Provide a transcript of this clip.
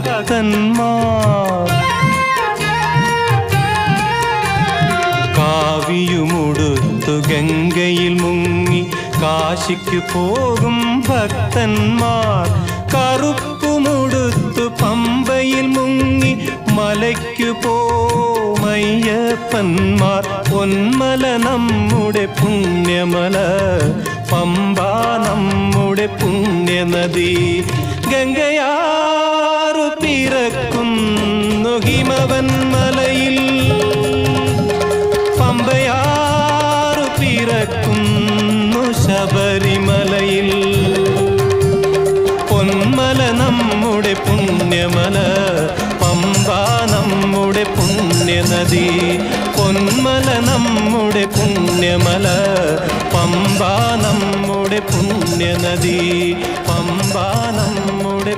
ഭക്തന്മാർ. കാവിയുമുടുത്തു ഗംഗയിൽ മുങ്ങി കാശിക്കു പോകും ഭക്തന്മാർ. കറുപ്പുമുടുത്തു പമ്പയിൽ മുങ്ങി മലയ്ക്കു പോമയ്യപ്പന്മാർ. പൊന്മല നമ്മുടെ പുണ്യമല, പമ്പ നമ്മുടെ പുണ്യനദി. ഗംഗയാറു പിറക്കുന്നു ഹിമവന്മലയിൽ, പമ്പയാറു പിറക്കുന്നു ശബരിമലയിൽ. പൊന്മല നമ്മുടെ പുണ്യമല, പമ്പ നമ്മുടെ പുണ്യനദി. പൊന്മല നമ്മുടെ പുണ്യമല, പമ്പ നമ്മുടെ പുണ്യനദി. പമ്പ നമ്മുടെ